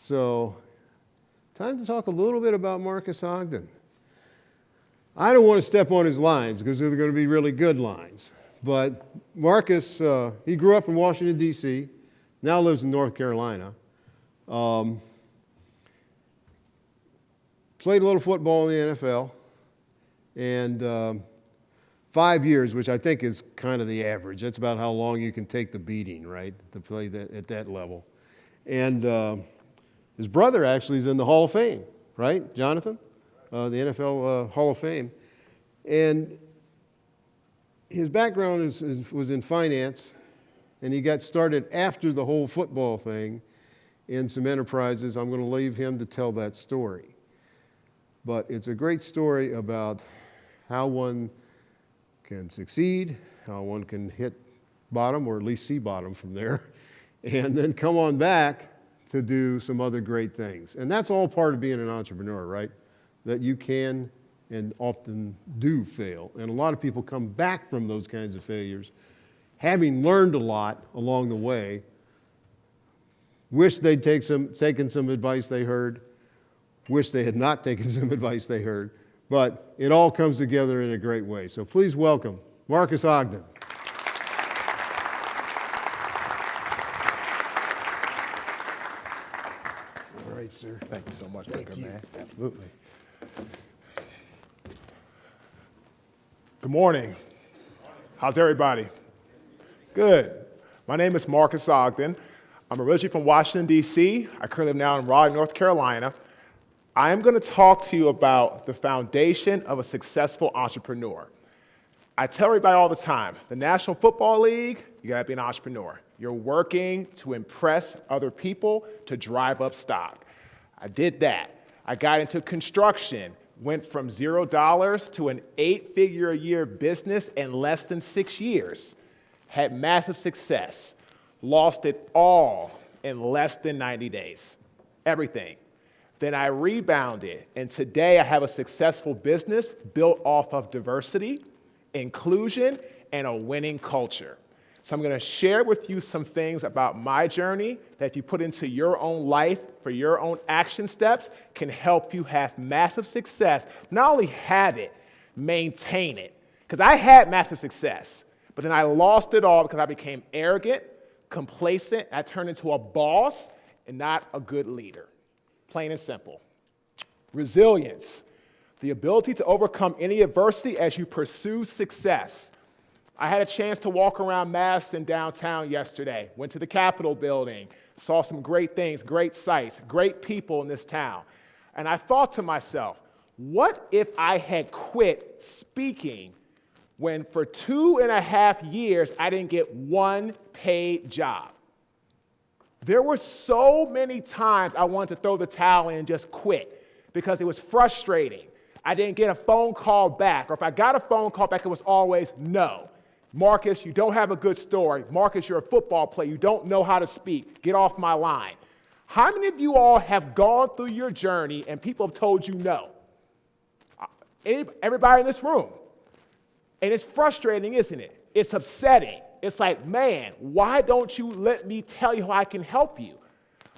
So, time to talk a little bit about Marques Ogden. I don't want to step on his lines because they're going to be really good lines. But Marques, he grew up in Washington, D.C., now lives in North Carolina. Played a little football in the NFL. And 5 years, which I think is kind of the average. That's about how long you can take the beating, right, to play that, at that level. And his brother actually is in the Hall of Fame, right, Jonathan? The NFL Hall of Fame. And his background was in finance, and he got started after the whole football thing in some enterprises. I'm going to leave him to tell that story. But it's a great story about how one can succeed, how one can hit bottom, or at least see bottom from there, and then come on back to do some other great things. And that's all part of being an entrepreneur, right? That you can and often do fail. And a lot of people come back from those kinds of failures, having learned a lot along the way, wish they'd taken some advice they heard, wish they had not taken some advice they heard, but it all comes together in a great way. So please welcome Marques Ogden. All right, sir. Thank you so much, Thank you. man. Absolutely. Good morning. How's everybody? Good. My name is Marques Ogden. I'm originally from Washington, D.C. I currently live now in Raleigh, North Carolina. I am going to talk to you about the foundation of a successful entrepreneur. I tell everybody all the time, the National Football League, you got to be an entrepreneur. You're working to impress other people to drive up stock. I did that. I got into construction, went from $0 to an 8-figure-a-year business in less than 6 years. Had massive success. Lost it all in less than 90 days. Everything. Then I rebounded, and today I have a successful business built off of diversity, inclusion, and a winning culture. So I'm going to share with you some things about my journey that if you put into your own life for your own action steps can help you have massive success. Not only have it, maintain it. Because I had massive success, but then I lost it all because I became arrogant, complacent, I turned into a boss and not a good leader. Plain and simple. Resilience, the ability to overcome any adversity as you pursue success. I had a chance to walk around Madison downtown yesterday, went to the Capitol building, saw some great things, great sights, great people in this town. And I thought to myself, what if I had quit speaking when for 2.5 years I didn't get one paid job? There were so many times I wanted to throw the towel in and just quit because it was frustrating. I didn't get a phone call back, or if I got a phone call back, it was always no. Marques, you don't have a good story. Marques, you're a football player. You don't know how to speak. Get off my line. How many of you all have gone through your journey and people have told you no? Everybody in this room. And it's frustrating, isn't it? It's upsetting. It's like, man, why don't you let me tell you how I can help you?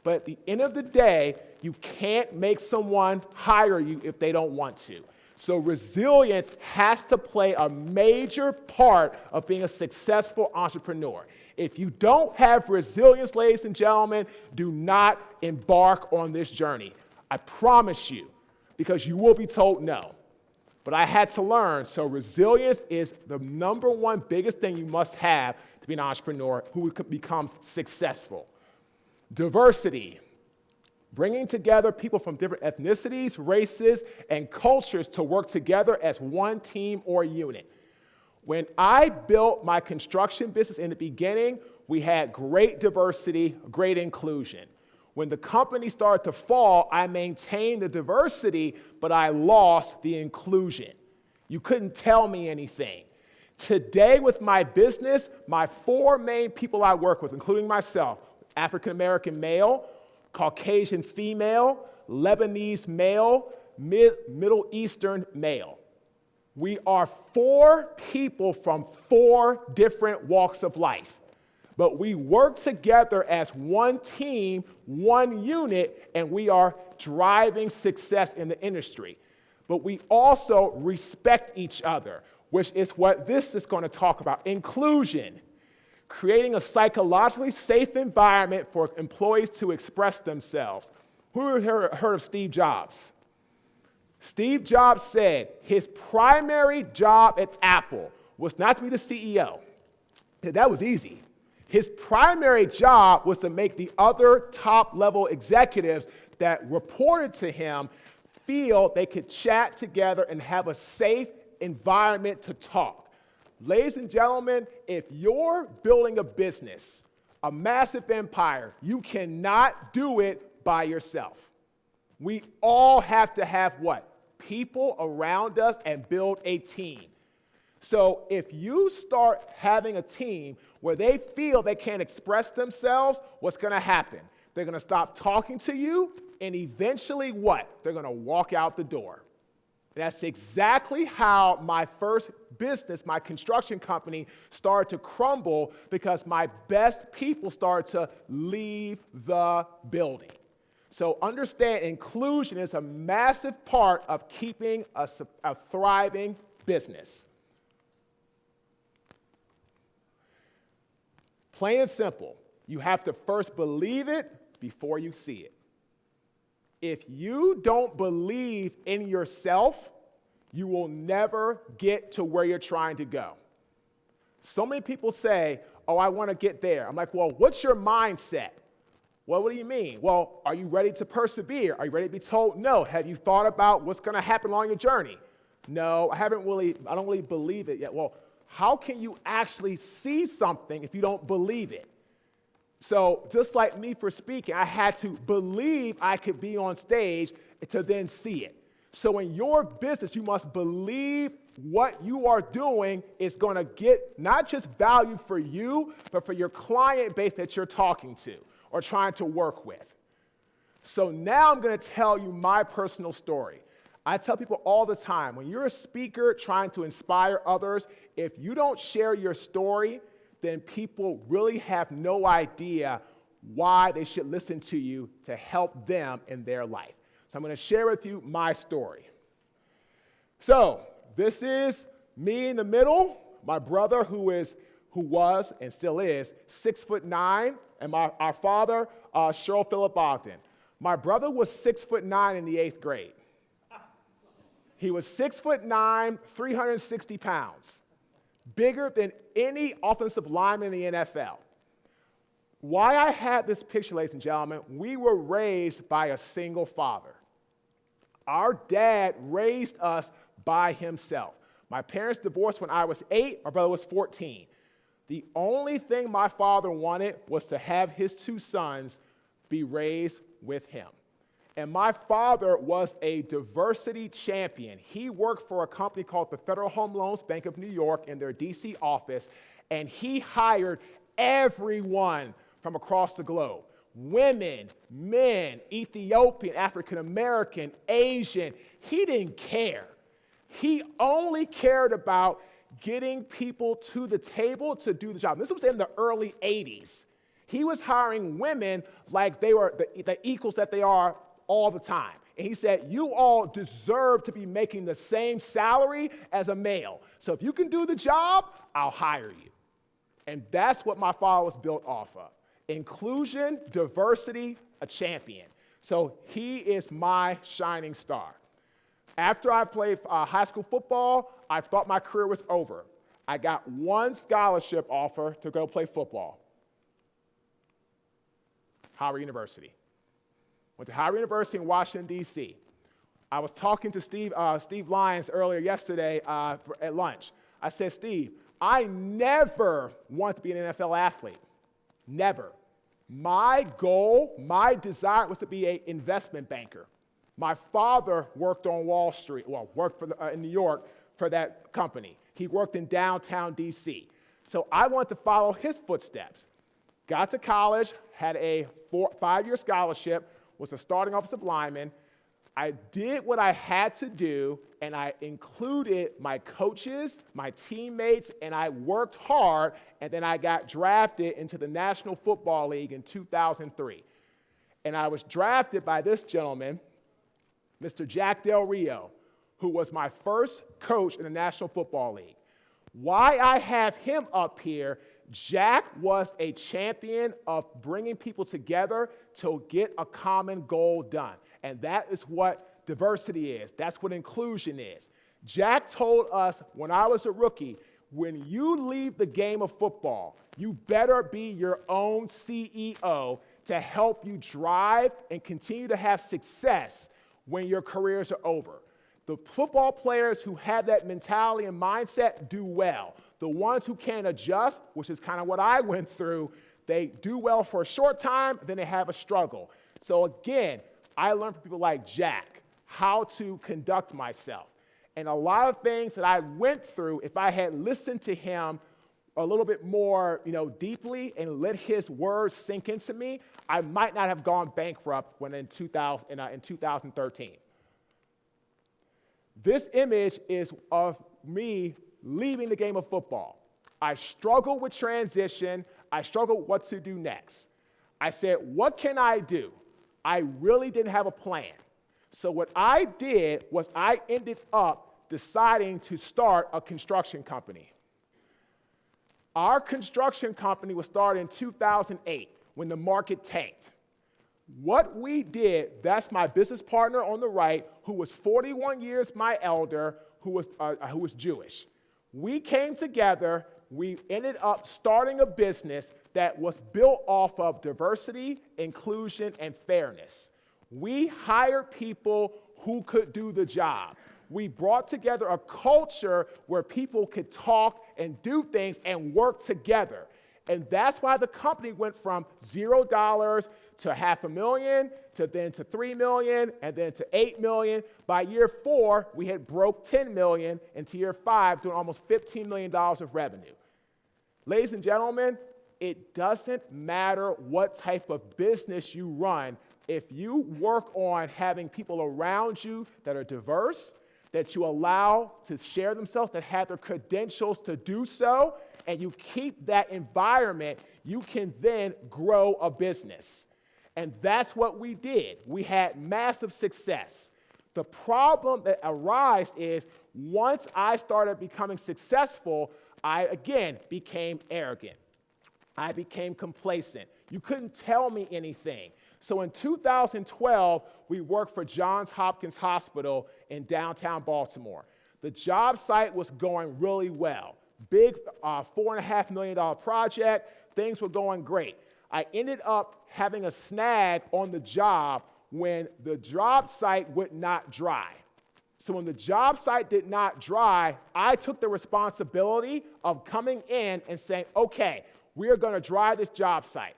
But at the end of the day, you can't make someone hire you if they don't want to. So resilience has to play a major part of being a successful entrepreneur. If you don't have resilience, ladies and gentlemen, do not embark on this journey. I promise you, because you will be told no. But I had to learn, so resilience is the number one biggest thing you must have to be an entrepreneur who becomes successful. Diversity, bringing together people from different ethnicities, races, and cultures to work together as one team or unit. When I built my construction business in the beginning, we had great diversity, great inclusion. When the company started to fall, I maintained the diversity, but I lost the inclusion. You couldn't tell me anything. Today with my business, my 4 main people I work with, including myself, African-American male, Caucasian female, Lebanese male, Middle Eastern male. We are 4 people from 4 different walks of life. but we work together as one team, one unit, and we are driving success in the industry. But we also respect each other, which is what this is going to talk about. Inclusion, creating a psychologically safe environment for employees to express themselves. Who heard of Steve Jobs? Steve Jobs said his primary job at Apple was not to be the CEO. That was easy. His primary job was to make the other top-level executives that reported to him feel they could chat together and have a safe environment to talk. Ladies and gentlemen, if you're building a business, a massive empire, you cannot do it by yourself. We all have to have what? People around us and build a team. So if you start having a team where they feel they can't express themselves, what's going to happen? They're going to stop talking to you, and eventually what? They're going to walk out the door. That's exactly how my first business, my construction company, started to crumble because my best people started to leave the building. So understand, inclusion is a massive part of keeping a thriving business. Plain and simple, you have to first believe it before you see it. If you don't believe in yourself, you will never get to where you're trying to go. So many people say, oh, I want to get there. I'm like, well, what's your mindset? Well, what do you mean? Well, are you ready to persevere? Are you ready to be told no? Have you thought about what's going to happen along your journey? No, I don't really believe it yet. Well, how can you actually see something if you don't believe it? So just like me for speaking, I had to believe I could be on stage to then see it. So in your business, you must believe what you are doing is going to get not just value for you, but for your client base that you're talking to or trying to work with. So now I'm going to tell you my personal story. I tell people all the time, when you're a speaker trying to inspire others, if you don't share your story, then people really have no idea why they should listen to you to help them in their life. So I'm going to share with you my story. So this is me in the middle, my brother who was and still is 6'9", and our father, Cheryl Phillip Ogden. My brother was 6'9" in the 8th grade. He was 6'9", 360 pounds, bigger than any offensive lineman in the NFL. Why I had this picture, ladies and gentlemen, we were raised by a single father. Our dad raised us by himself. My parents divorced when I was 8, my brother was 14. The only thing my father wanted was to have his 2 sons be raised with him. And my father was a diversity champion. He worked for a company called the Federal Home Loans Bank of New York in their DC office, and he hired everyone from across the globe. Women, men, Ethiopian, African American, Asian. He didn't care. He only cared about getting people to the table to do the job. This was in the early 80s. He was hiring women like they were the equals that they are all the time. And he said, you all deserve to be making the same salary as a male. So if you can do the job, I'll hire you. And that's what my father was built off of. Inclusion, diversity, a champion. So he is my shining star. After I played high school football, I thought my career was over. I got one scholarship offer to go play football. Howard University. Went to Howard University in Washington, D.C. I was talking to Steve Lyons earlier yesterday at lunch. I said, Steve, I never want to be an NFL athlete. Never. My goal, my desire was to be an investment banker. My father worked on Wall Street, worked in New York for that company. He worked in downtown D.C. So I wanted to follow his footsteps. Got to college, had a 5-year scholarship, was a starting offensive lineman. I did what I had to do, and I included my coaches, my teammates, and I worked hard, and then I got drafted into the National Football League in 2003. And I was drafted by this gentleman, Mr. Jack Del Rio, who was my first coach in the National Football League. Why I have him up here, Jack was a champion of bringing people together to get a common goal done. And that is what diversity is. That's what inclusion is. Jack told us when I was a rookie, when you leave the game of football, you better be your own CEO to help you drive and continue to have success when your careers are over. The football players who have that mentality and mindset do well. The ones who can't adjust, which is kind of what I went through, they do well for a short time, then they have a struggle. So again, I learned from people like Jack how to conduct myself. And a lot of things that I went through, if I had listened to him a little bit more, deeply and let his words sink into me, I might not have gone bankrupt when in 2013. This image is of me leaving the game of football. I struggled with transition. I struggled what to do next. I said, what can I do? I really didn't have a plan. So what I did was I ended up deciding to start a construction company. Our construction company was started in 2008 when the market tanked. What we did, that's my business partner on the right, who was 41 years my elder, who was Jewish. We came together, we ended up starting a business that was built off of diversity, inclusion, and fairness. We hired people who could do the job. We brought together a culture where people could talk and do things and work together. And that's why the company went from $0 to $500,000 to then to $3 million and then to $8 million. By year 4, we had broke $10 million, and to year 5, doing almost $15 million of revenue. Ladies and gentlemen, it doesn't matter what type of business you run. If you work on having people around you that are diverse, that you allow to share themselves, that have the credentials to do so, and you keep that environment, you can then grow a business. And that's what we did. We had massive success. The problem that arises is once I started becoming successful, I again became arrogant. I became complacent. You couldn't tell me anything. So in 2012, we worked for Johns Hopkins Hospital in downtown Baltimore. The job site was going really well. Big $4.5 million project. Things were going great. I ended up having a snag on the job when the job site would not dry. So when the job site did not dry, I took the responsibility of coming in and saying, okay, we are going to dry this job site.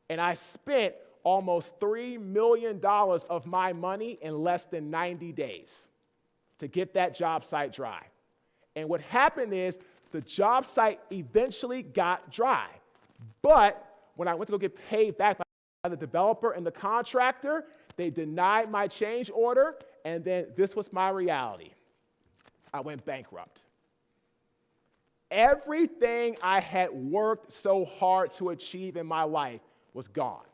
And I spent almost $3 million of my money in less than 90 days to get that job site dry. And what happened is the job site eventually got dry. But when I went to go get paid back by the developer and the contractor, they denied my change order, and then this was my reality. I went bankrupt. Everything I had worked so hard to achieve in my life was gone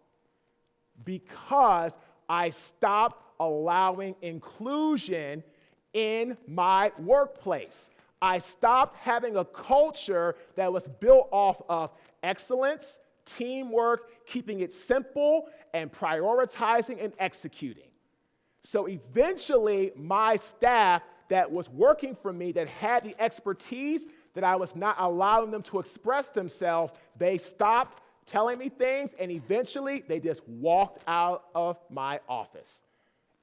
because I stopped allowing inclusion in my workplace. I stopped having a culture that was built off of excellence, teamwork, keeping it simple, and prioritizing and executing. So eventually, my staff that was working for me, that had the expertise, that I was not allowing them to express themselves, they stopped telling me things, and eventually, they just walked out of my office.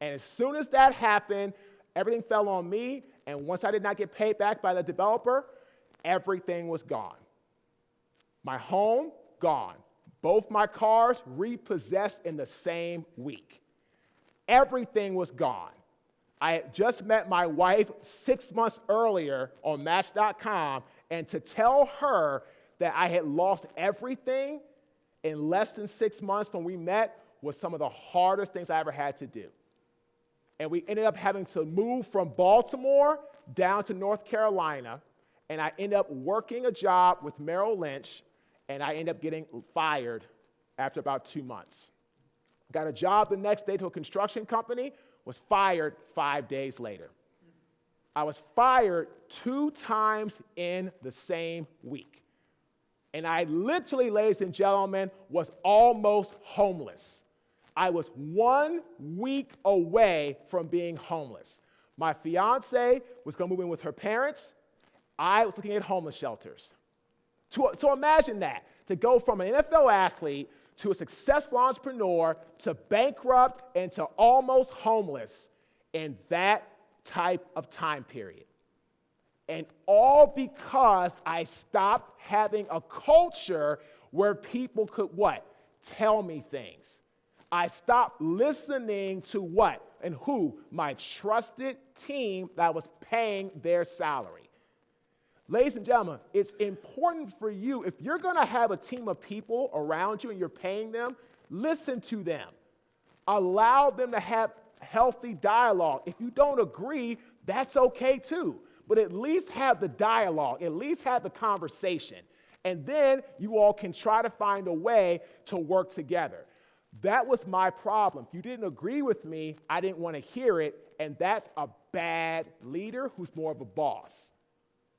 And as soon as that happened, everything fell on me, and once I did not get paid back by the developer, everything was gone. My home, gone. Both my cars repossessed in the same week. Everything was gone. I had just met my wife 6 months earlier on Match.com, and to tell her that I had lost everything in less than 6 months when we met was some of the hardest things I ever had to do. And we ended up having to move from Baltimore down to North Carolina, and I ended up working a job with Merrill Lynch, and I ended up getting fired after about 2 months. Got a job the next day to a construction company, was fired 5 days later. I was fired 2 times in the same week. And I literally, ladies and gentlemen, was almost homeless. I was 1 week away from being homeless. My fiance was going to move in with her parents. I was looking at homeless shelters. So imagine that, to go from an NFL athlete to a successful entrepreneur to bankrupt and to almost homeless in that type of time period. And all because I stopped having a culture where people could what? Tell me things. I stopped listening to what and who? My trusted team that was paying their salary. Ladies and gentlemen, it's important for you, if you're going to have a team of people around you and you're paying them, listen to them. Allow them to have healthy dialogue. If you don't agree, that's okay too. But at least have the dialogue, at least have the conversation. And then you all can try to find a way to work together. That was my problem. If you didn't agree with me, I didn't want to hear it, and that's a bad leader who's more of a boss.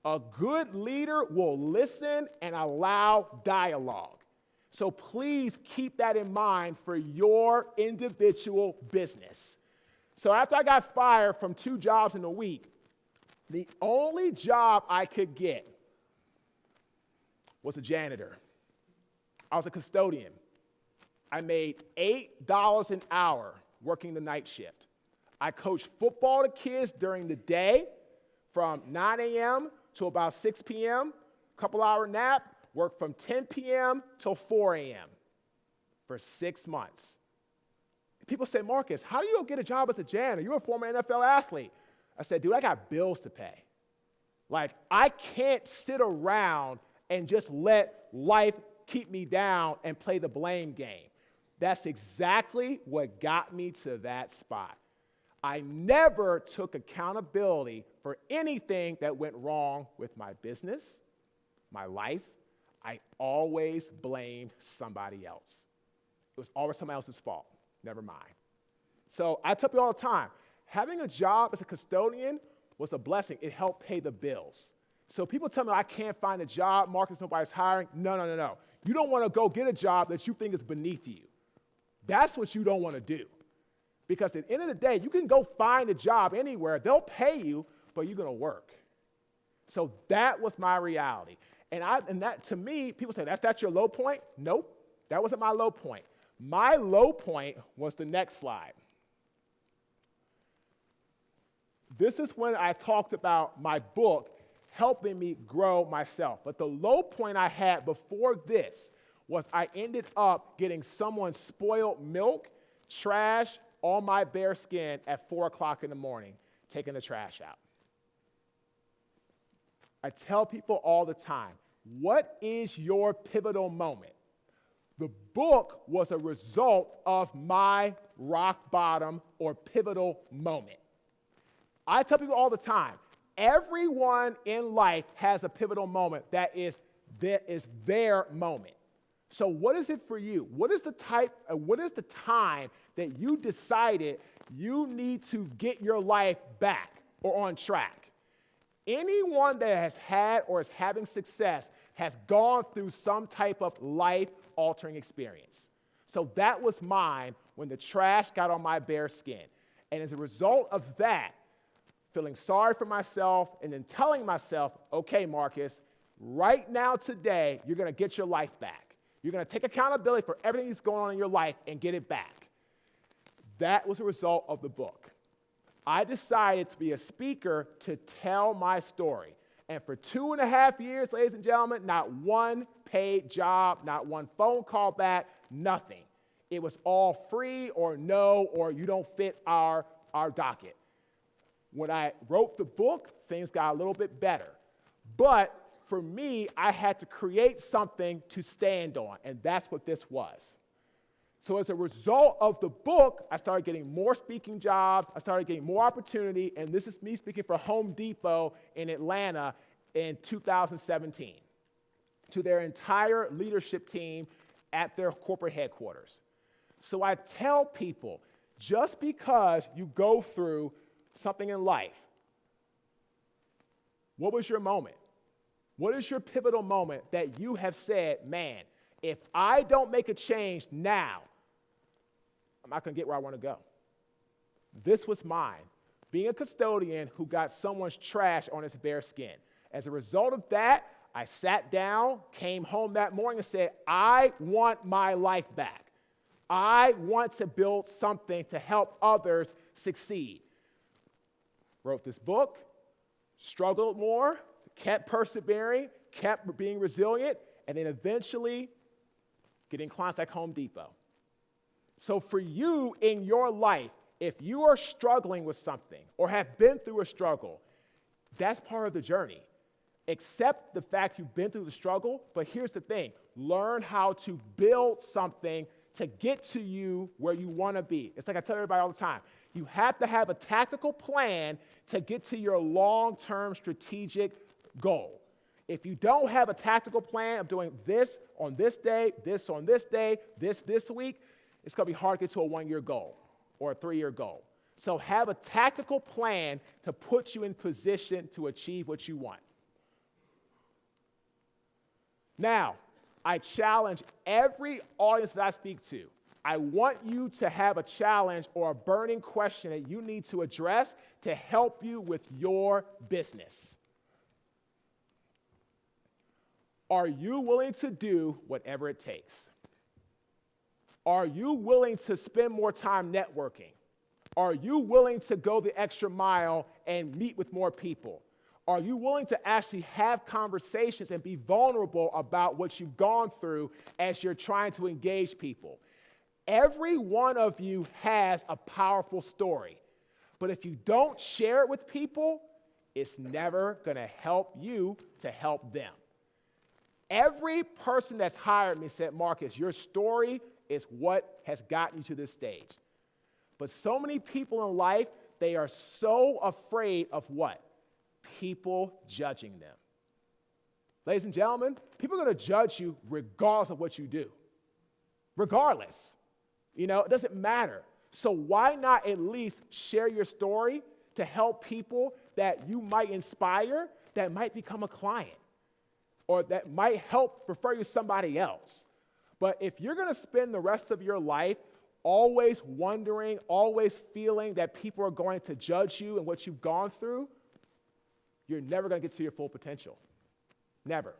A good leader will listen and allow dialogue. So please keep that in mind for your individual business. So after I got fired from 2 jobs in a week, the only job I could get was a janitor. I was a custodian. I made $8 an hour working the night shift. I coached football to kids during the day from 9 a.m. to about 6 p.m., couple-hour nap, worked from 10 p.m. till 4 a.m. for 6 months. People say, Marcus, how do you get a job as a janitor? You're a former NFL athlete. I said, dude, I got bills to pay. Like, I can't sit around and just let life keep me down and play the blame game. That's exactly what got me to that spot. I never took accountability for anything that went wrong with my business, my life. I always blamed somebody else. It was always somebody else's fault. Never mind. So I tell people all the time, having a job as a custodian was a blessing. It helped pay the bills. So people tell me I can't find a job, Marcus, nobody's hiring. No. You don't want to go get a job that you think is beneath you. That's what you don't want to do. Because at the end of the day, you can go find a job anywhere. They'll pay you, but you're going to work. So that was my reality. And that, to me, people say, that's your low point? Nope, that wasn't my low point. My low point was the next slide. This is when I talked about my book helping me grow myself. But the low point I had before this was I ended up getting someone's spoiled milk, trash, on my bare skin at 4 o'clock in the morning, taking the trash out. I tell people all the time, what is your pivotal moment? The book was a result of my rock bottom or pivotal moment. I tell people all the time, everyone in life has a pivotal moment that is their moment. So what is it for you? What is the time that you decided you need to get your life back or on track? Anyone that has had or is having success has gone through some type of life-altering experience. So that was mine when the trash got on my bare skin. And as a result of that, feeling sorry for myself and then telling myself, okay, Marcus, right now today, you're going to get your life back. You're going to take accountability for everything that's going on in your life and get it back. That was a result of the book. I decided to be a speaker to tell my story. And for 2.5 years, ladies and gentlemen, not one paid job, not one phone call back, nothing. It was all free or no, or you don't fit our docket. When I wrote the book, things got a little bit better. But for me, I had to create something to stand on, and that's what this was. So as a result of the book, I started getting more speaking jobs. I started getting more opportunity. And this is me speaking for Home Depot in Atlanta in 2017 to their entire leadership team at their corporate headquarters. So I tell people, just because you go through something in life, what was your moment? What is your pivotal moment that you have said, man, if I don't make a change now, I'm not going to get where I want to go? This was mine, being a custodian who got someone's trash on his bare skin. As a result of that, I sat down, came home that morning and said, I want my life back. I want to build something to help others succeed. Wrote this book, struggled more, kept persevering, kept being resilient, and then eventually getting clients like Home Depot. So for you in your life, if you are struggling with something or have been through a struggle, that's part of the journey. Accept the fact you've been through the struggle, but here's the thing. Learn how to build something to get to you where you want to be. It's like I tell everybody all the time. You have to have a tactical plan to get to your long-term strategic goal. If you don't have a tactical plan of doing this on this day, this on this day, this week, it's going to be hard to get to a one-year goal or a three-year goal. So have a tactical plan to put you in position to achieve what you want. Now, I challenge every audience that I speak to. I want you to have a challenge or a burning question that you need to address to help you with your business. Are you willing to do whatever it takes? Are you willing to spend more time networking? Are you willing to go the extra mile and meet with more people? Are you willing to actually have conversations and be vulnerable about what you've gone through as you're trying to engage people? Every one of you has a powerful story, but if you don't share it with people, it's never going to help you to help them. Every person that's hired me said, Marques, your story is what has gotten you to this stage. But so many people in life, they are so afraid of what? People judging them. Ladies and gentlemen, people are going to judge you regardless of what you do. Regardless. You know, it doesn't matter. So why not at least share your story to help people that you might inspire that might become a client or that might help refer you to somebody else? But if you're going to spend the rest of your life always wondering, always feeling that people are going to judge you and what you've gone through, you're never going to get to your full potential. Never.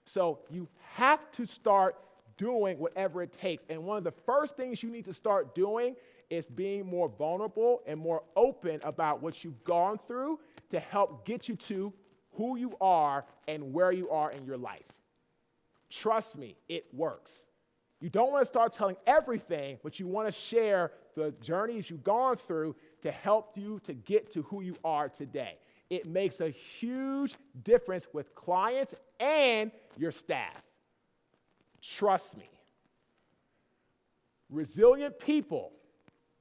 So you have to start doing whatever it takes. And one of the first things you need to start doing is being more vulnerable and more open about what you've gone through to help get you to who you are and where you are in your life. Trust me, it works. You don't want to start telling everything, but you want to share the journeys you've gone through to help you to get to who you are today. It makes a huge difference with clients and your staff. Trust me. Resilient people.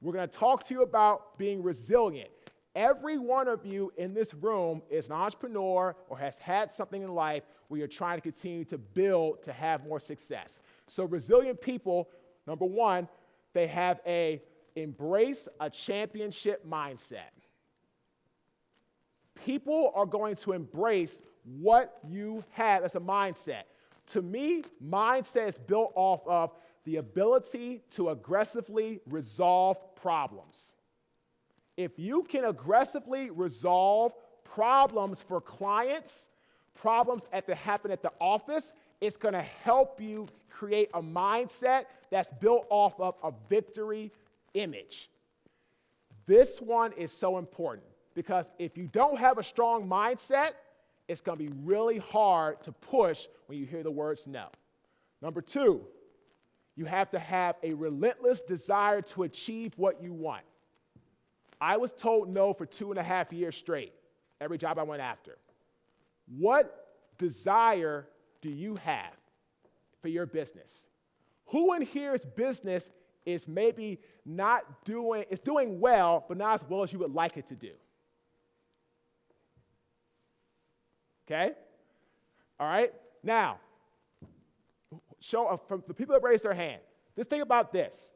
We're going to talk to you about being resilient. Every one of you in this room is an entrepreneur or has had something in life where you're trying to continue to build to have more success. So resilient people, number one, they have embrace a championship mindset. People are going to embrace what you have as a mindset. To me, mindset is built off of the ability to aggressively resolve problems. If you can aggressively resolve problems for clients, problems that happen at the office, it's going to help you create a mindset that's built off of a victory image. This one is so important because if you don't have a strong mindset, it's going to be really hard to push when you hear the words no. Number two, you have to have a relentless desire to achieve what you want. I was told no for 2.5 years straight, every job I went after. What desire do you have for your business? Who in here's business is maybe it's doing well, but not as well as you would like it to do. Okay? All right? Now, from the people that raised their hand, just think about this.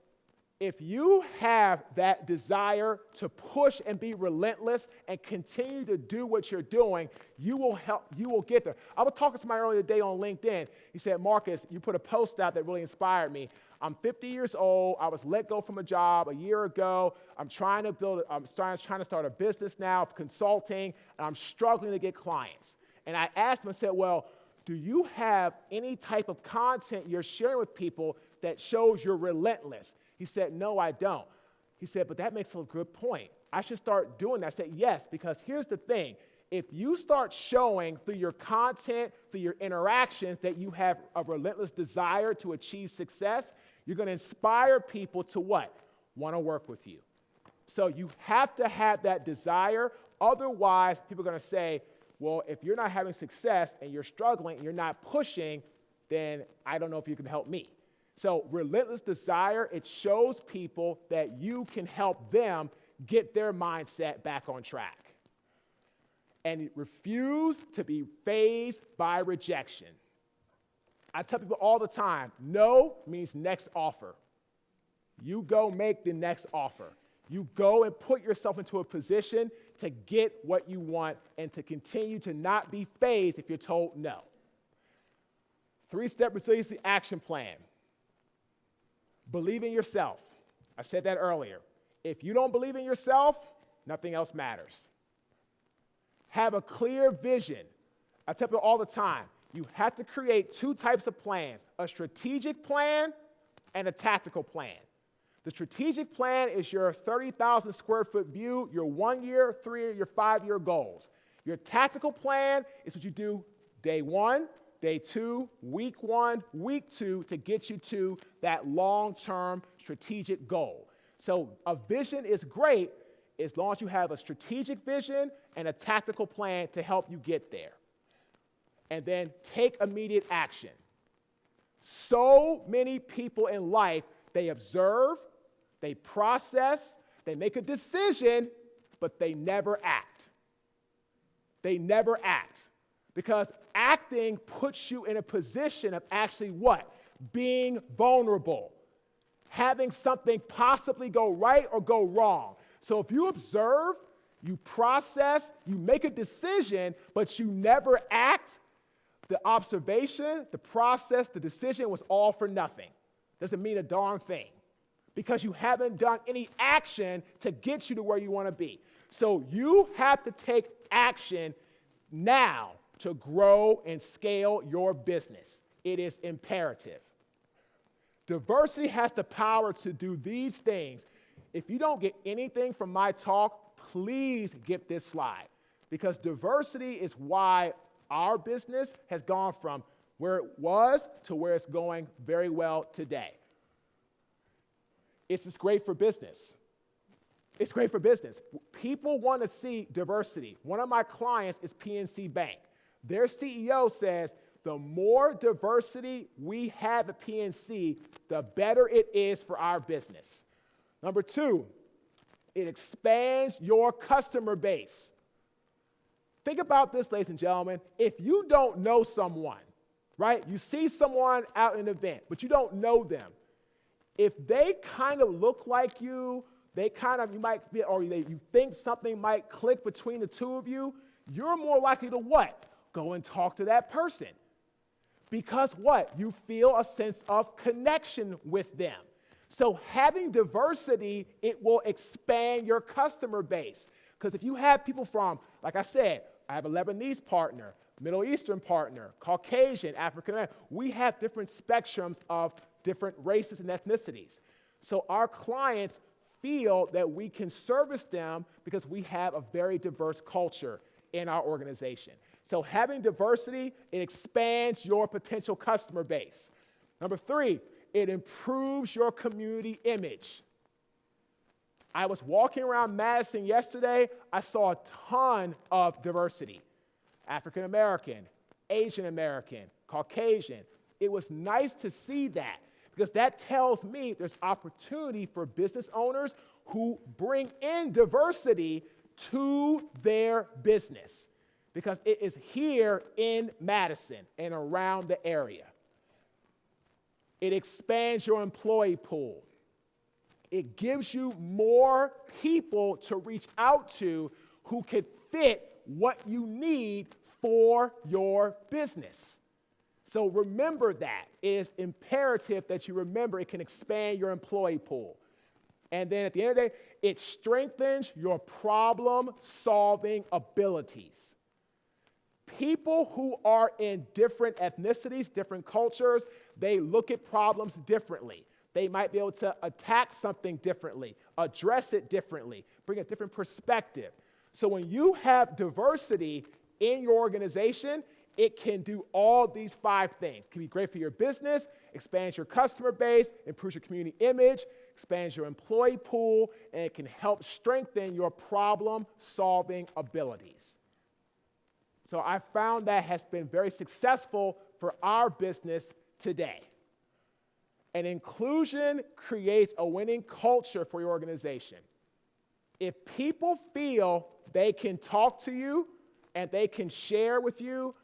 If you have that desire to push and be relentless and continue to do what you're doing, you will get there. I was talking to somebody earlier today on LinkedIn. He said, Marcus, you put a post out that really inspired me. I'm 50 years old. I was let go from a job a year ago. I'm trying to start a business now of consulting, and I'm struggling to get clients. And I asked him, I said, well, do you have any type of content you're sharing with people that shows you're relentless? He said, no, I don't. He said, but that makes a good point. I should start doing that. I said, yes, because here's the thing. If you start showing through your content, through your interactions, that you have a relentless desire to achieve success, you're going to inspire people to what? Want to work with you. So you have to have that desire. Otherwise, people are going to say, well, if you're not having success and you're struggling and you're not pushing, then I don't know if you can help me. So relentless desire, it shows people that you can help them get their mindset back on track. And refuse to be fazed by rejection. I tell people all the time, no means next offer. You go make the next offer. You go and put yourself into a position to get what you want and to continue to not be fazed if you're told no. 3-step resiliency action plan. Believe in yourself. I said that earlier. If you don't believe in yourself, nothing else matters. Have a clear vision. I tell people all the time, you have to create 2 types of plans, a strategic plan and a tactical plan. The strategic plan is your 30,000 square foot view, your 1-year, 3-year, your 5-year goals. Your tactical plan is what you do day 1, day 2, week 1, week 2 to get you to that long-term strategic goal. So a vision is great as long as you have a strategic vision and a tactical plan to help you get there. And then take immediate action. So many people in life, they observe, they process, they make a decision, but they never act. They never act. Because acting puts you in a position of actually what? Being vulnerable. Having something possibly go right or go wrong. So if you observe, you process, you make a decision, but you never act, the observation, the process, the decision was all for nothing. Doesn't mean a darn thing. Because you haven't done any action to get you to where you want to be. So you have to take action now to grow and scale your business. It is imperative. Diversity has the power to do these things. If you don't get anything from my talk, please get this slide. Because diversity is why our business has gone from where it was to where it's going very well today. It's just great for business. It's great for business. People want to see diversity. One of my clients is PNC Bank. Their CEO says, the more diversity we have at PNC, the better it is for our business. Number 2, it expands your customer base. Think about this, ladies and gentlemen. If you don't know someone, right? You see someone out at an event, but you don't know them. If they kind of look like you might be, or you think something might click between the two of you, you're more likely to what? Go and talk to that person. Because what? You feel a sense of connection with them. So having diversity, it will expand your customer base. Because if you have people from, like I said, I have a Lebanese partner, Middle Eastern partner, Caucasian, African American, we have different spectrums of different races and ethnicities. So our clients feel that we can service them because we have a very diverse culture in our organization. So having diversity, it expands your potential customer base. Number 3, it improves your community image. I was walking around Madison yesterday. I saw a ton of diversity. African American, Asian American, Caucasian. It was nice to see that because that tells me there's opportunity for business owners who bring in diversity to their business, because it is here in Madison and around the area. It expands your employee pool. It gives you more people to reach out to who can fit what you need for your business. So remember that. It is imperative that you remember it can expand your employee pool. And then at the end of the day, it strengthens your problem-solving abilities. People who are in different ethnicities, different cultures, they look at problems differently. They might be able to attack something differently, address it differently, bring a different perspective. So when you have diversity in your organization, it can do all these 5 things. It can be great for your business, expands your customer base, improves your community image, expands your employee pool, and it can help strengthen your problem-solving abilities. So I found that has been very successful for our business today. And inclusion creates a winning culture for your organization. If people feel they can talk to you and they can share with you,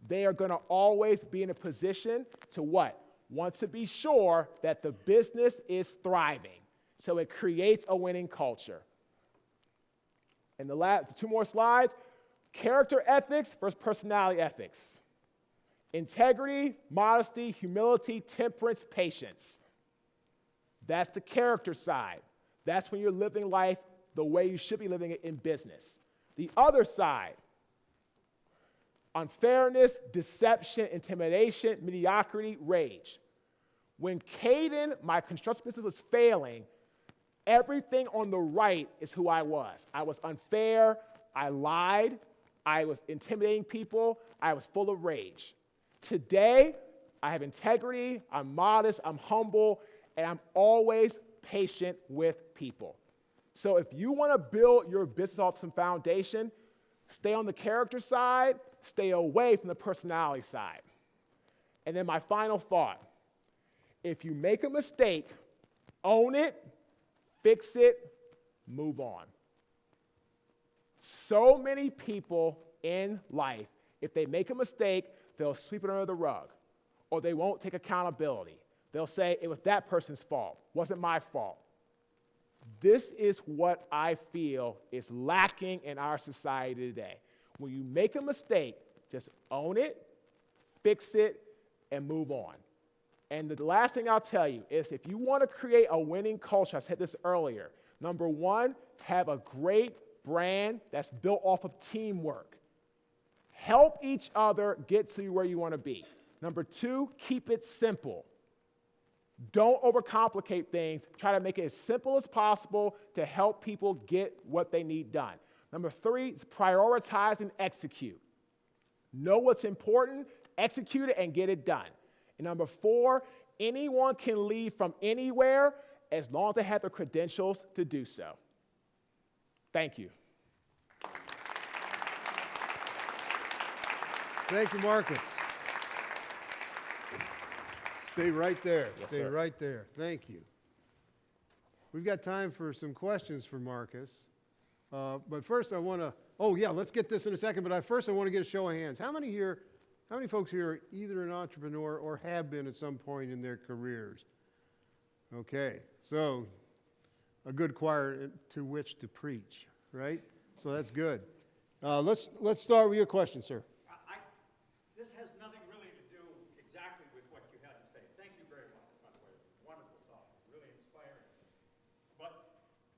they are going to always be in a position to what? Want to be sure that the business is thriving. So it creates a winning culture. And the last 2 more slides. Character ethics versus personality ethics. Integrity, modesty, humility, temperance, patience. That's the character side. That's when you're living life the way you should be living it in business. The other side, unfairness, deception, intimidation, mediocrity, rage. When Caden, my construction business, was failing, everything on the right is who I was. I was unfair, I lied, I was intimidating people, I was full of rage. Today, I have integrity, I'm modest, I'm humble, and I'm always patient with people. So if you want to build your business off some foundation, stay on the character side, stay away from the personality side. And then my final thought, if you make a mistake, own it, fix it, move on. So many people in life, if they make a mistake, they'll sweep it under the rug, or they won't take accountability. They'll say, it was that person's fault, wasn't my fault. This is what I feel is lacking in our society today. When you make a mistake, just own it, fix it, and move on. And the last thing I'll tell you is if you want to create a winning culture, I said this earlier, number 1, have a great brand that's built off of teamwork. Help each other get to where you want to be. Number 2, keep it simple. Don't overcomplicate things. Try to make it as simple as possible to help people get what they need done. Number 3 is prioritize and execute. Know what's important, execute it, and get it done. And number 4, anyone can leave from anywhere as long as they have the credentials to do so. Thank you. Thank you, Marques. Stay right there. Yes, Stay sir. right there. Thank you. We've got time for some questions for Marques. But first I want to, let's get this in a second, but first I want to get a show of hands. How many folks here are either an entrepreneur or have been at some point in their careers? Okay, so a good choir to which to preach, right? So that's good. Let's start with your question, sir. This has nothing really to do exactly with what you had to say. Thank you very much, by the way. Wonderful talk, really inspiring. But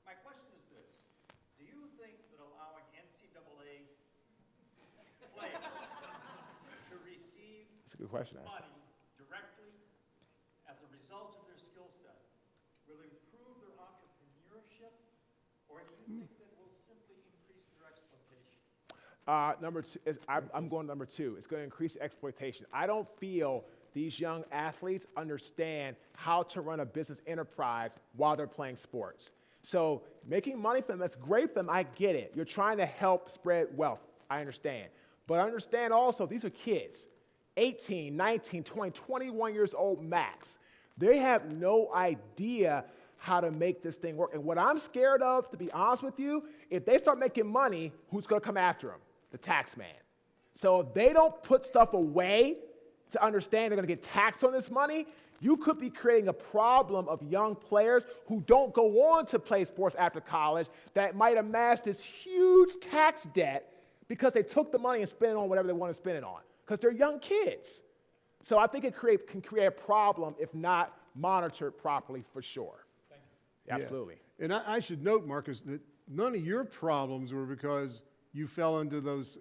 my question is this. Do you think that allowing NCAA players to receive That's a good question, money directly as a result of their skill set will improve their entrepreneurship, or do you think that will simply increase their exploitation? Number 2, I'm going number 2. It's going to increase exploitation. I don't feel these young athletes understand how to run a business enterprise while they're playing sports. So making money from them, that's great for them. I get it. You're trying to help spread wealth. I understand. But I understand also these are kids, 18, 19, 20, 21 years old max. They have no idea how to make this thing work. And what I'm scared of, to be honest with you, if they start making money, who's going to come after them? The tax man. So if they don't put stuff away to understand they're going to get taxed on this money, you could be creating a problem of young players who don't go on to play sports after college that might amass this huge tax debt because they took the money and spent it on whatever they want to spend it on, because they're young kids. So I think it can create a problem if not monitored properly, for sure. Thank you. Absolutely. Yeah. And I should note, Marcus, that none of your problems were because you fell into those,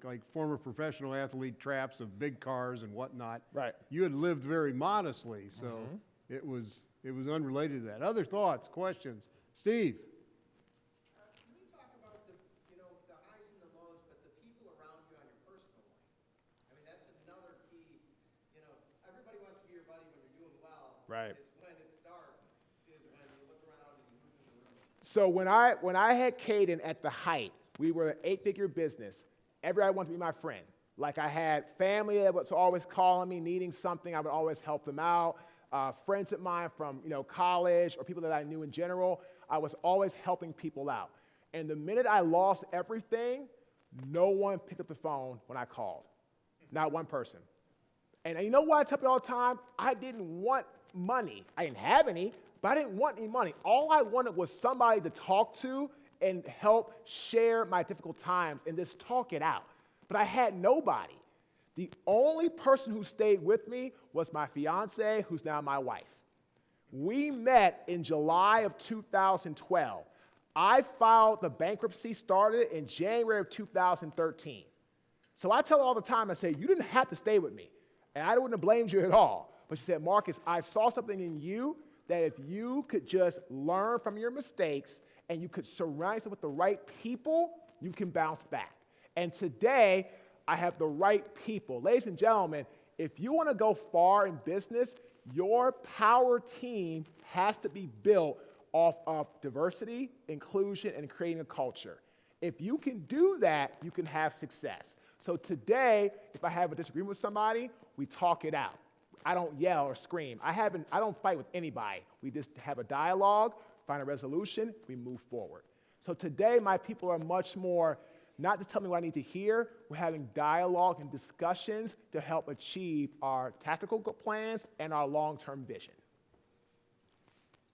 like former professional athlete traps of big cars and whatnot. Right. You had lived very modestly, so it was unrelated to that. Other thoughts, questions? Steve? Can you talk about the highs and the lows, but the people around you on your personal life? I mean, that's another key. Everybody wants to be your buddy when you're doing well. Right. It's when it's dark is when you look around and you look in the room. So when I had Caden at the height, we were an 8-figure business. Everybody wanted to be my friend. Like, I had family that was always calling me, needing something. I would always help them out. Friends of mine from college or people that I knew in general, I was always helping people out. And the minute I lost everything, no one picked up the phone when I called. Not one person. And you know what I tell people all the time? I didn't want money. I didn't have any, but I didn't want any money. All I wanted was somebody to talk to and help share my difficult times and just talk it out. But I had nobody. The only person who stayed with me was my fiance, who's now my wife. We met in July of 2012. I filed, the bankruptcy started in January of 2013. So I tell her all the time, I say, you didn't have to stay with me. And I wouldn't have blamed you at all. But she said, Marcus, I saw something in you that if you could just learn from your mistakes and you could surround yourself with the right people, you can bounce back. And today, I have the right people. Ladies and gentlemen, if you want to go far in business, your power team has to be built off of diversity, inclusion, and creating a culture. If you can do that, you can have success. So today, if I have a disagreement with somebody, we talk it out. I don't yell or scream. I don't fight with anybody. We just have a dialogue, find a resolution, we move forward. So today, my people are much more, not just telling me what I need to hear, we're having dialogue and discussions to help achieve our tactical plans and our long-term vision.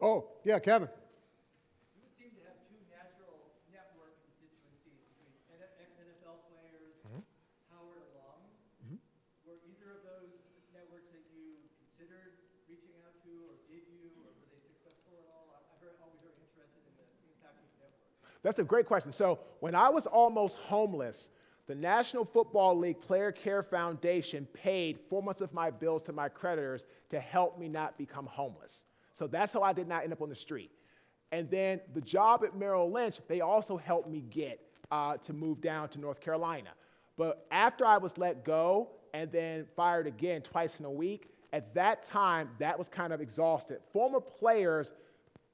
Oh, yeah, Kevin. You would seem to have two natural network constituencies between ex-NFL players, Howard alums. Were either of those networks that you considered reaching out to, or did you, or were they successful at all? I'm always very interested in the impact of the network. That's a great question. So when I was almost homeless, the National Football League Player Care Foundation paid 4 months of my bills to my creditors to help me not become homeless. So that's how I did not end up on the street. And then the job at Merrill Lynch, they also helped me get to move down to North Carolina. But after I was let go and then fired again twice in a week, at that time, that was kind of exhausted. Former players,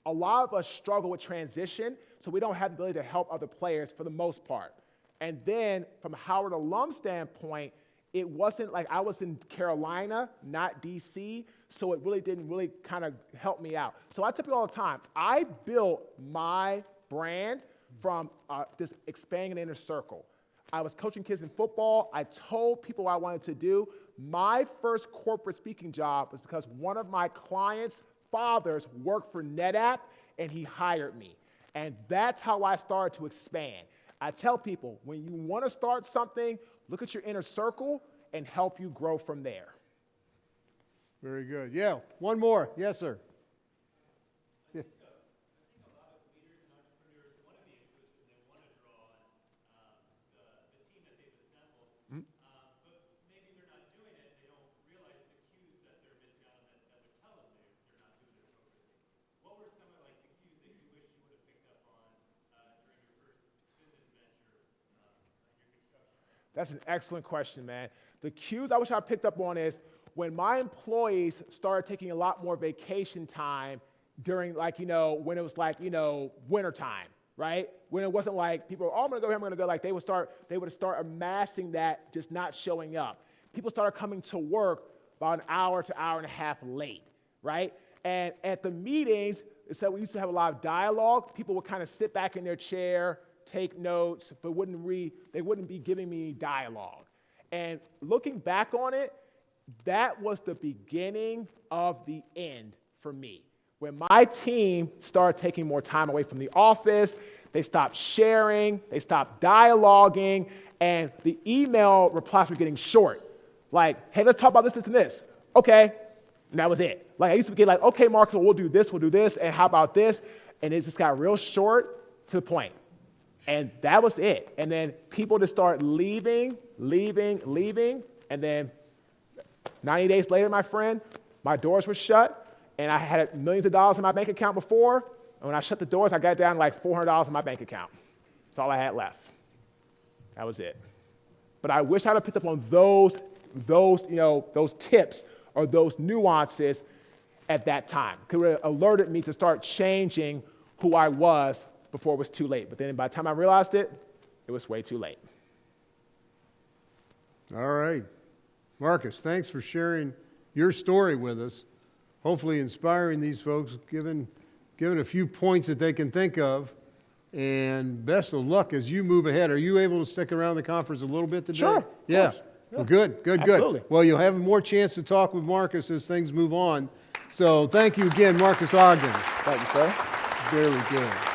a lot of us struggle with transition, so we don't have the ability to help other players for the most part. And then from a Howard alum standpoint, it wasn't like I was in Carolina, not DC, so it really didn't really kind of help me out. So I tell people all the time, I built my brand from this expanding an inner circle. I was coaching kids in football. I told people what I wanted to do. My first corporate speaking job was because one of my clients' fathers worked for NetApp, and he hired me. And that's how I started to expand. I tell people, when you want to start something, look at your inner circle and help you grow from there. Very good. Yeah, one more. Yes, sir. Yeah. I think a lot of leaders and entrepreneurs want to be inclusive and they want to draw on the team that they've assembled, but maybe they're not doing it and they don't realize the cues that they're missing out on that would tell them they're not doing it appropriately. What were some of the cues that you wish you would have picked up on during your first business venture in your construction? That's an excellent question, man. The cues I wish I picked up on is when my employees started taking a lot more vacation time during when it was winter time, right? When it wasn't like people, I'm gonna go here, I'm gonna go, they would start amassing that, just not showing up. People started coming to work about an hour to hour and a half late, right? And at the meetings, so we used to have a lot of dialogue. People would kind of sit back in their chair, take notes, but they wouldn't be giving me dialogue. And looking back on it, that was the beginning of the end for me. When my team started taking more time away from the office, they stopped sharing, they stopped dialoguing, and the email replies were getting short. Like, hey, let's talk about this, this, and this. Okay, and that was it. Like, I used to get like, okay, Marcus, well, we'll do this, and how about this? And it just got real short to the point. And that was it. And then people just start leaving, and then 90 days later, my friend, my doors were shut, and I had millions of dollars in my bank account before, and when I shut the doors, I got down to like $400 in my bank account. That's all I had left. That was it. But I wish I'd have picked up on those tips or those nuances at that time. It could have alerted me to start changing who I was before it was too late. But then by the time I realized it, it was way too late. All right. Marcus, thanks for sharing your story with us. Hopefully inspiring these folks, giving a few points that they can think of. And best of luck as you move ahead. Are you able to stick around the conference a little bit today? Sure. Yeah. Yeah. Well, good. Absolutely. Well, you'll have more chance to talk with Marcus as things move on. So thank you again, Marques Ogden. Thank you, sir. Very good.